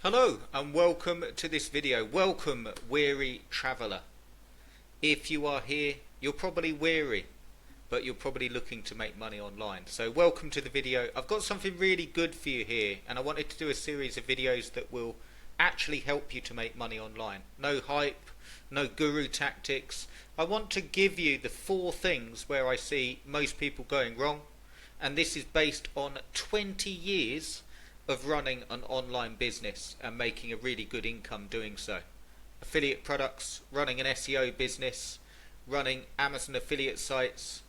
Hello and welcome to this video. Welcome, weary traveller. If you are here, you're probably weary, but you're probably looking to make money online. So welcome to the video. I've got something really good for you here, and I wanted to do a series of videos that will actually help you to make money online. No hype, no guru tactics. I want to give you the 4 things where I see most people going wrong, and this is based on 20 years of running an online business and making a really good income doing so. Affiliate products, running an SEO business, running Amazon affiliate sites.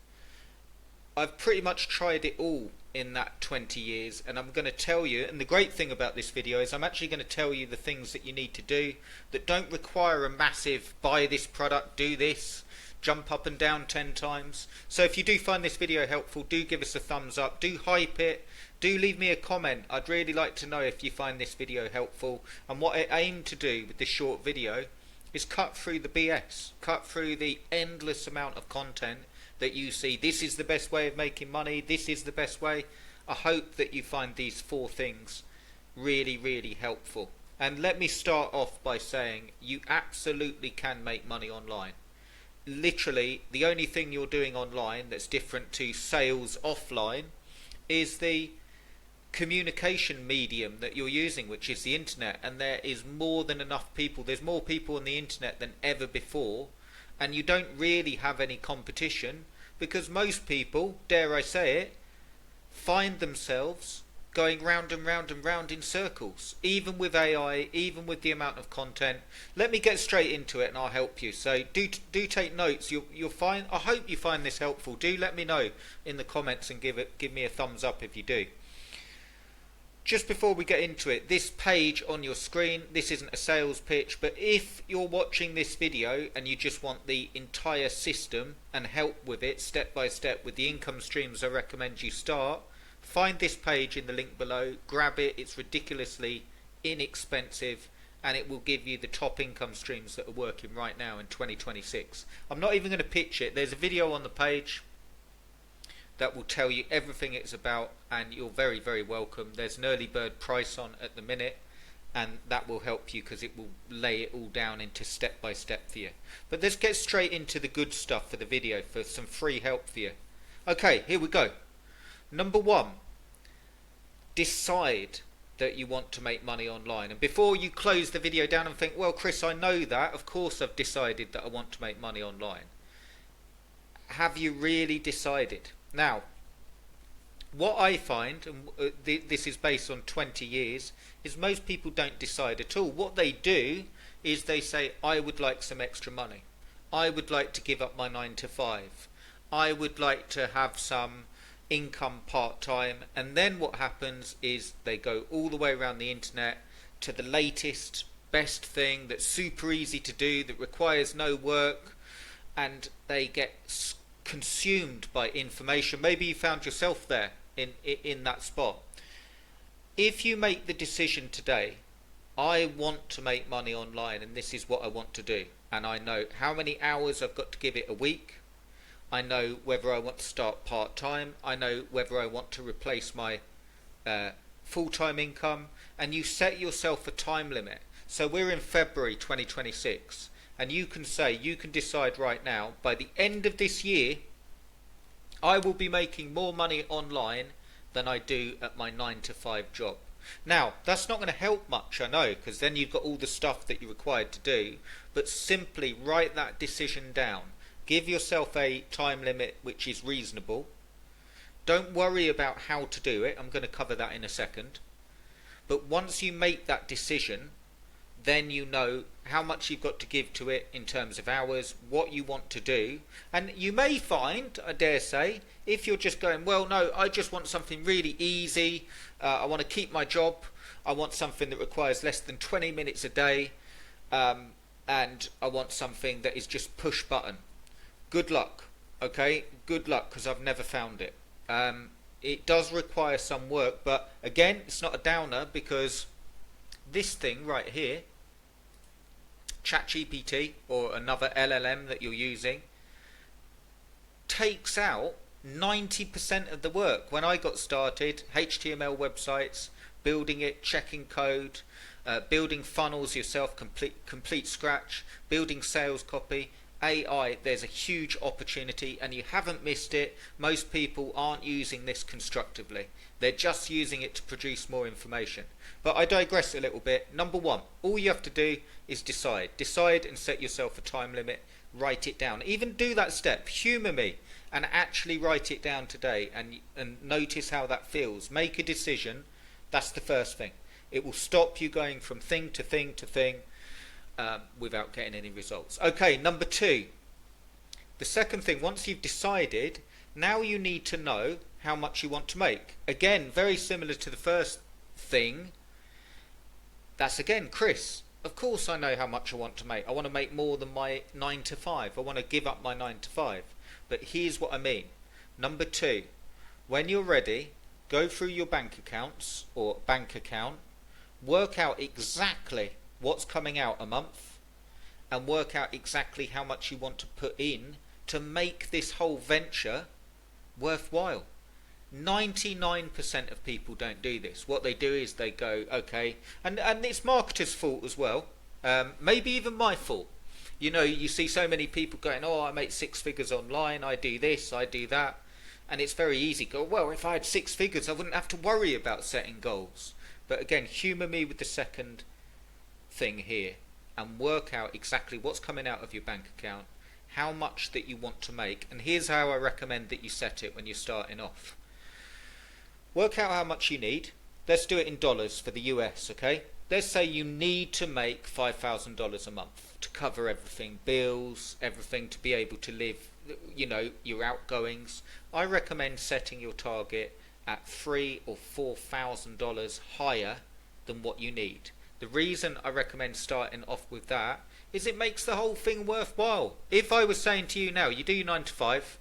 I've pretty much tried it all in that 20 years, and I'm going to tell you, and the great thing about this video is I'm actually going to tell you the things that you need to do that don't require a massive buy this product, do this, jump up and down 10 times. So if you do find this video helpful, do give us a thumbs up, do hype it, do leave me a comment. I'd really like to know if you find this video helpful. And what I aim to do with this short video is cut through the BS, cut through the endless amount of content that you see. This is the best way of making money, this is the best way. I hope that you find these 4 things really helpful. And let me start off by saying you absolutely can make money online. Literally, the only thing you're doing online that's different to sales offline is the communication medium that you're using, which is the internet. And there is more than enough people. There's more people on the internet than ever before, and you don't really have any competition, because most people, dare I say it, find themselves going round and round and round in circles, even with AI, even with the amount of content. Let me get straight into it and I'll help you. So do take notes. You'll find, I hope you find this helpful. Do let me know in the comments and give me a thumbs up if you do. Just before we get into it, this page on your screen, this isn't a sales pitch, but if you're watching this video and you just want the entire system and help with it step by step with the income streams I recommend you start, find this page in the link below, grab it. It's ridiculously inexpensive and it will give you the top income streams that are working right now in 2026. I'm not even going to pitch it. There's a video on the page that will tell you everything it's about, and you're very welcome. There's an early bird price on at the minute, and that will help you because it will lay it all down into step by step for you. But let's get straight into the good stuff for the video, for some free help for you. Okay, here we go. Number 1, decide that you want to make money online. And before you close the video down and think, well, Chris, I know that, of course I've decided that I want to make money online. Have you really decided? Now, what I find, and this is based on 20 years, is most people don't decide at all. What they do is they say, I would like some extra money. I would like to give up my 9 to 5. I would like to have some income part-time. And then what happens is they go all the way around the internet to the latest, best thing that's super easy to do, that requires no work, and they get consumed by information. Maybe you found yourself there in that spot. If you make the decision today, I want to make money online and this is what I want to do, and I know how many hours I've got to give it a week, I know whether I want to start part-time, I know whether I want to replace my full-time income, and you set yourself a time limit. So we're in February 2026. And you can say, you can decide right now, by the end of this year, I will be making more money online than I do at my 9 to 5 job. Now, that's not going to help much, I know, because then you've got all the stuff that you're required to do, but simply write that decision down. Give yourself a time limit which is reasonable. Don't worry about how to do it. I'm going to cover that in a second. But once you make that decision, then you know how much you've got to give to it in terms of hours, what you want to do. And you may find, I dare say, if you're just going, well, no, I just want something really easy, I want to keep my job, I want something that requires less than 20 minutes a day, and I want something that is just push button. Good luck, okay? Good luck, because I've never found it. It does require some work, but again, it's not a downer, because this thing right here, ChatGPT or another LLM that you're using, takes out 90% of the work. When I got started, HTML websites, building it, checking code, building funnels yourself, complete scratch, building sales copy, AI, there's a huge opportunity and you haven't missed it. Most people aren't using this constructively. They're just using it to produce more information. But I digress a little bit. Number one, all you have to do is decide. Decide and set yourself a time limit. Write it down. Even do that step. Humour me and actually write it down today and notice how that feels. Make a decision. That's the first thing. It will stop you going from thing to thing to thing without getting any results. Okay, number two. The second thing, once you've decided, now you need to know how much you want to make. Again, very similar to the first thing. That's again, Chris. Of course I know how much I want to make. I want to make more than my 9 to 5. I want to give up my 9 to 5. But here's what I mean. Number two, when you're ready, go through your bank accounts or bank account, work out exactly what's coming out a month and work out exactly how much you want to put in to make this whole venture worthwhile. 99% of people don't do this. What they do is they go, okay, and it's marketers' fault as well, maybe even my fault. You know, you see so many people going, oh, I make 6 figures online, I do this, I do that, and it's very easy. Go, well, if I had 6 figures I wouldn't have to worry about setting goals. But again, humour me with the second thing here and work out exactly what's coming out of your bank account, how much that you want to make, and here's how I recommend that you set it when you're starting off. Work out how much you need. Let's do it in dollars for the US, okay? Let's say you need to make $5,000 a month to cover everything, bills, everything, to be able to live, you know, your outgoings. I recommend setting your target at $3,000 or $4,000 higher than what you need. The reason I recommend starting off with that is it makes the whole thing worthwhile. If I was saying to you now, you do your 9 to 5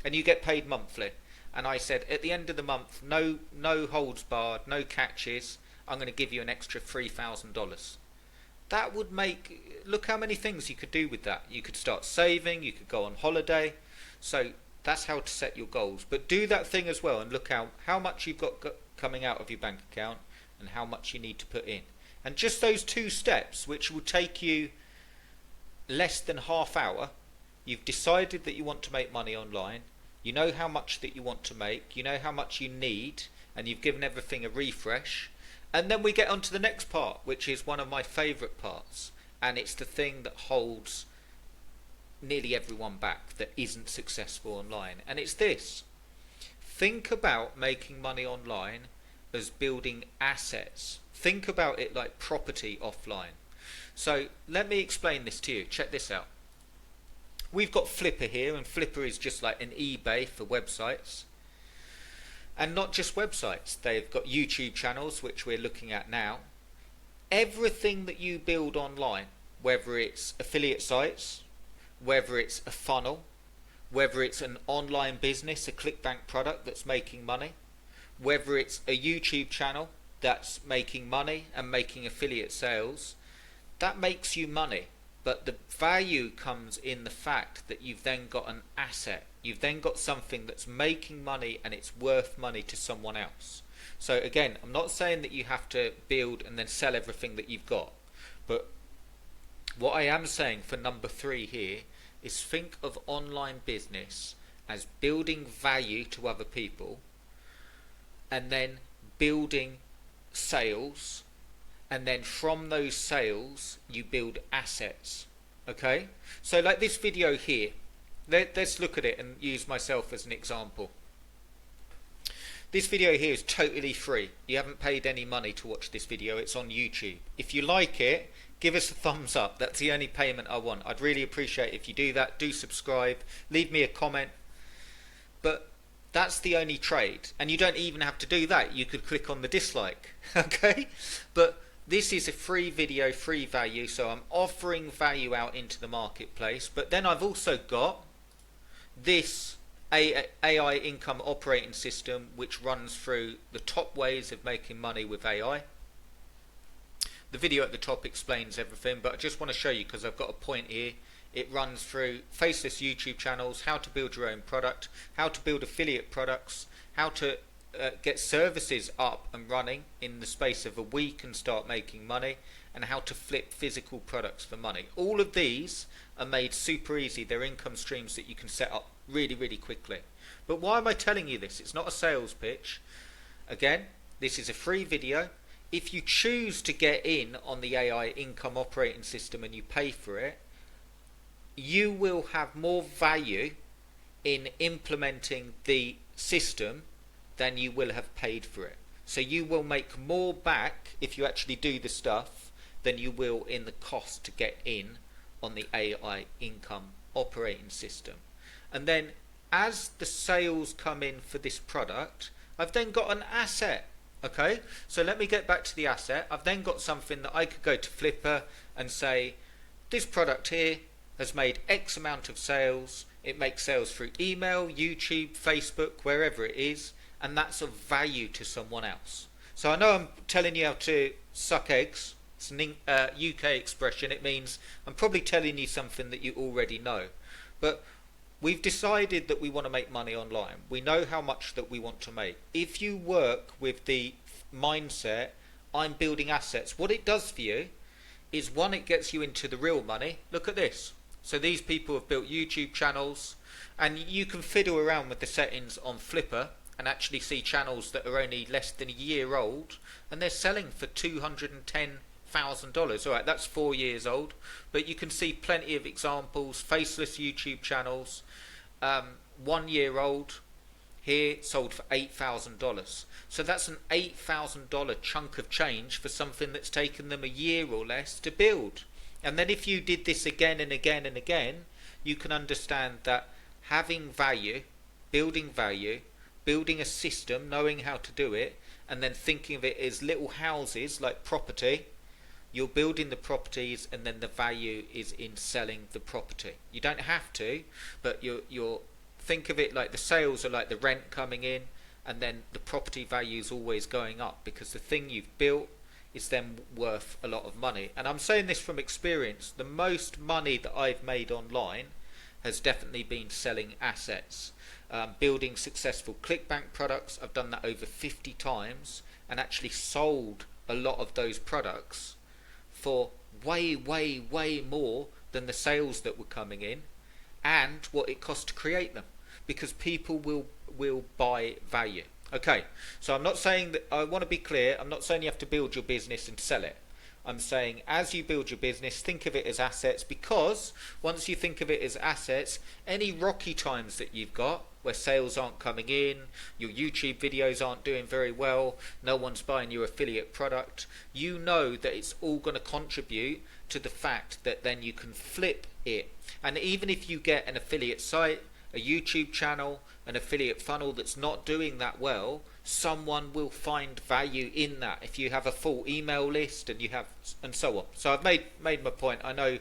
and you get paid monthly, and I said at the end of the month, no holds barred, no catches, I'm going to give you an extra $3,000. That would make, look how many things you could do with that. You could start saving, you could go on holiday. So that's how to set your goals. But do that thing as well and look out how much you've got coming out of your bank account and how much you need to put in. And just those 2 steps, which will take you less than half hour, you've decided that you want to make money online, you know how much that you want to make, you know how much you need, and you've given everything a refresh. And then we get on to the next part, which is one of my favourite parts, and it's the thing that holds nearly everyone back that isn't successful online, and it's this. Think about making money online as building assets. Think about it like property offline. So let me explain this to you. Check this out. We've got Flipper here, and Flipper is just like an eBay for websites. And not just websites, they've got YouTube channels, which we're looking at now. Everything that you build online, whether it's affiliate sites, whether it's a funnel, whether it's an online business, a ClickBank product that's making money, whether it's a YouTube channel that's making money and making affiliate sales, that makes you money. But the value comes in the fact that you've then got an asset. You've then got something that's making money and it's worth money to someone else. So again, I'm not saying that you have to build and then sell everything that you've got. But what I am saying for number 3 here is think of online business as building value to other people and then building sales, and then from those sales you build assets. Okay, so like this video here, let's look at it and use myself as an example. This video here is totally free. You haven't paid any money to watch this video. It's on YouTube. If you like it, give us a thumbs up. That's the only payment I want. I'd really appreciate if you do that. Do subscribe, leave me a comment. But that's the only trade, and you don't even have to do that. You could click on the dislike. Okay, but this is a free video, free value, so I'm offering value out into the marketplace. But then I've also got this AI income operating system, which runs through the top ways of making money with AI. The video at the top explains everything, but I just want to show you because I've got a point here. It runs through faceless YouTube channels, how to build your own product, how to build affiliate products, how to get services up and running in the space of a week and start making money, and how to flip physical products for money. All of these are made super easy. They're income streams that you can set up really, really quickly. But why am I telling you this? It's not a sales pitch. Again, this is a free video. If you choose to get in on the AI income operating system and you pay for it, you will have more value in implementing the system than you will have paid for it. So you will make more back if you actually do the stuff than you will in the cost to get in on the AI income operating system. And then as the sales come in for this product, I've then got an asset. Okay, so let me get back to the asset. I've then got something that I could go to Flipper and say, this product here has made X amount of sales. It makes sales through email, YouTube, Facebook, wherever it is, and that's of value to someone else. So I know I'm telling you how to suck eggs. It's an UK expression. It means I'm probably telling you something that you already know. But we've decided that we want to make money online. We know how much that we want to make. If you work with the mindset, I'm building assets, what it does for you is, one, it gets you into the real money. Look at this. So these people have built YouTube channels, and you can fiddle around with the settings on Flipper and actually see channels that are only less than a year old, and they're selling for $210,000. Alright, that's 4 years old, but you can see plenty of examples. Faceless YouTube channels, 1 year old, here sold for $8,000. So that's an $8,000 chunk of change for something that's taken them a year or less to build. And then if you did this again and again and again, you can understand that having value, building a system, knowing how to do it, and then thinking of it as little houses like property. You're building the properties, and then the value is in selling the property. You don't have to, but you're think of it like the sales are like the rent coming in, and then the property value is always going up because the thing you've built is then worth a lot of money. And I'm saying this from experience. The most money that I've made online has definitely been selling assets, building successful ClickBank products. I've done that over 50 times and actually sold a lot of those products for way more than the sales that were coming in and what it cost to create them, because people will buy value. Okay, so I'm not saying that, I want to be clear, I'm not saying you have to build your business and sell it. I'm saying as you build your business, think of it as assets, because once you think of it as assets, any rocky times that you've got where sales aren't coming in, your YouTube videos aren't doing very well, no one's buying your affiliate product, you know that it's all going to contribute to the fact that then you can flip it. And even if you get an affiliate site, a YouTube channel, an affiliate funnel that's not doing that well, someone will find value in that. If you have a full email list and you have, and so on. So I've made my point. I know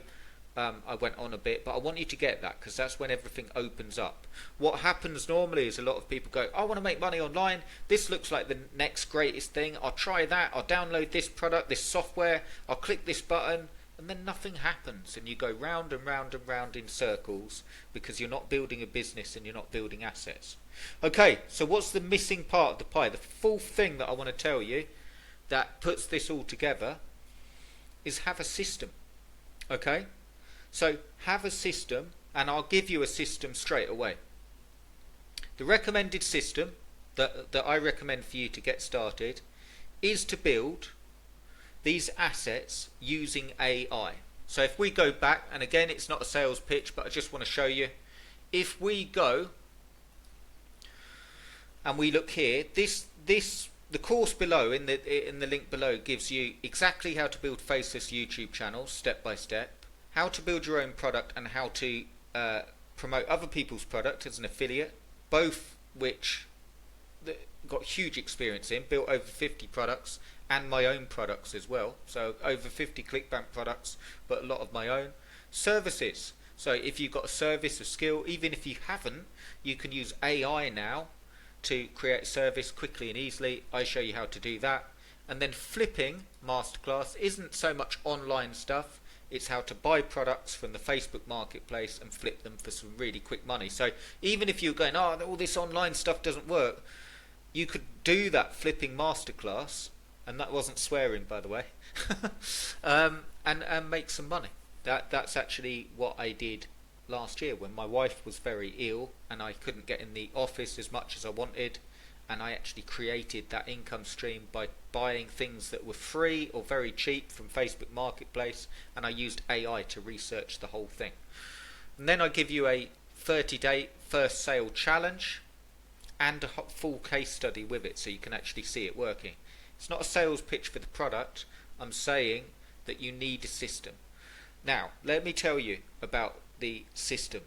I went on a bit, but I want you to get that, because that's when everything opens up. What happens normally is a lot of people go, I want to make money online, this looks like the next greatest thing, I'll try that, I'll download this product, this software, I'll click this button, and then nothing happens, and you go round and round and round in circles because you're not building a business and you're not building assets. Okay, so what's the missing part of the pie? The fourth thing that I want to tell you that puts this all together is have a system. Okay, so have a system, and I'll give you a system straight away. The recommended system that I recommend for you to get started is to build these assets using AI. So if we go back, and again it's not a sales pitch, but I just want to show you, if we go and we look here, the course below in the link below gives you exactly how to build faceless YouTube channels step by step, how to build your own product, and how to promote other people's product as an affiliate, both which got huge experience in, built over 50 products, and my own products as well. So over 50 ClickBank products, but a lot of my own. Services. So if you've got a service, a skill, even if you haven't, you can use AI now to create a service quickly and easily. I show you how to do that. And then flipping masterclass isn't so much online stuff, it's how to buy products from the Facebook marketplace and flip them for some really quick money. So even if you're going, oh, all this online stuff doesn't work, you could do that flipping masterclass, and that wasn't swearing, by the way, and make some money. That's actually what I did last year when my wife was very ill and I couldn't get in the office as much as I wanted, and I actually created that income stream by buying things that were free or very cheap from Facebook Marketplace, and I used AI to research the whole thing. And then I give you a 30-day first sale challenge and a full case study with it, so you can actually see it working. It's not a sales pitch for the product. I'm saying that you need a system. Now, let me tell you about the system.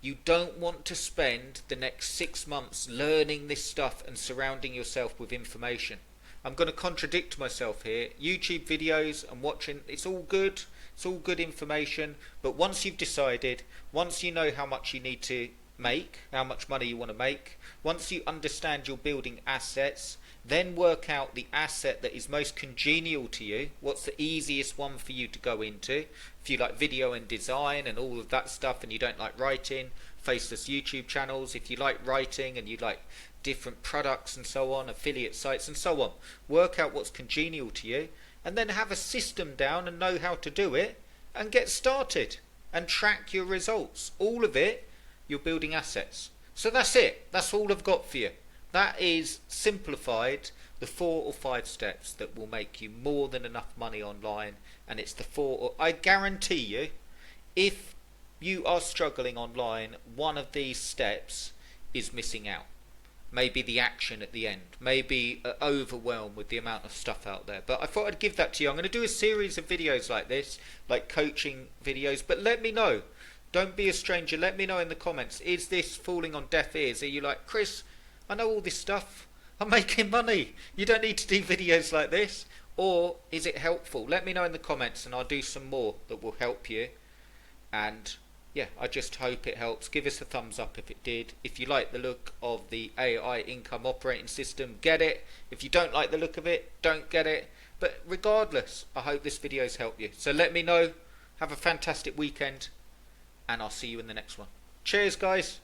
You don't want to spend the next 6 months learning this stuff and surrounding yourself with information. I'm going to contradict myself here. YouTube videos and watching, it's all good. It's all good information. But once you've decided, once you know how much you need to make, how much money you want to make, once you understand you're building assets, then work out the asset that is most congenial to you. What's the easiest one for you to go into? If you like video and design and all of that stuff and you don't like writing, faceless YouTube channels. If you like writing and you like different products and so on, affiliate sites and so on, work out what's congenial to you and then have a system down and know how to do it and get started and track your results. All of it, you're building assets. So that's it. That's all I've got for you. That is simplified, the 4 or 5 steps that will make you more than enough money online. And it's the 4, or I guarantee you, if you are struggling online, one of these steps is missing out. Maybe the action at the end, maybe overwhelmed with the amount of stuff out there. But I thought I'd give that to you. I'm going to do a series of videos like this, like coaching videos, but let me know. Don't be a stranger. Let me know in the comments. Is this falling on deaf ears? Are you like, Chris, I know all this stuff. I'm making money. You don't need to do videos like this. Or is it helpful? Let me know in the comments and I'll do some more that will help you. And yeah, I just hope it helps. Give us a thumbs up if it did. If you like the look of the AI income operating system, get it. If you don't like the look of it, don't get it. But regardless, I hope this video has helped you. So let me know. Have a fantastic weekend. And I'll see you in the next one. Cheers, guys.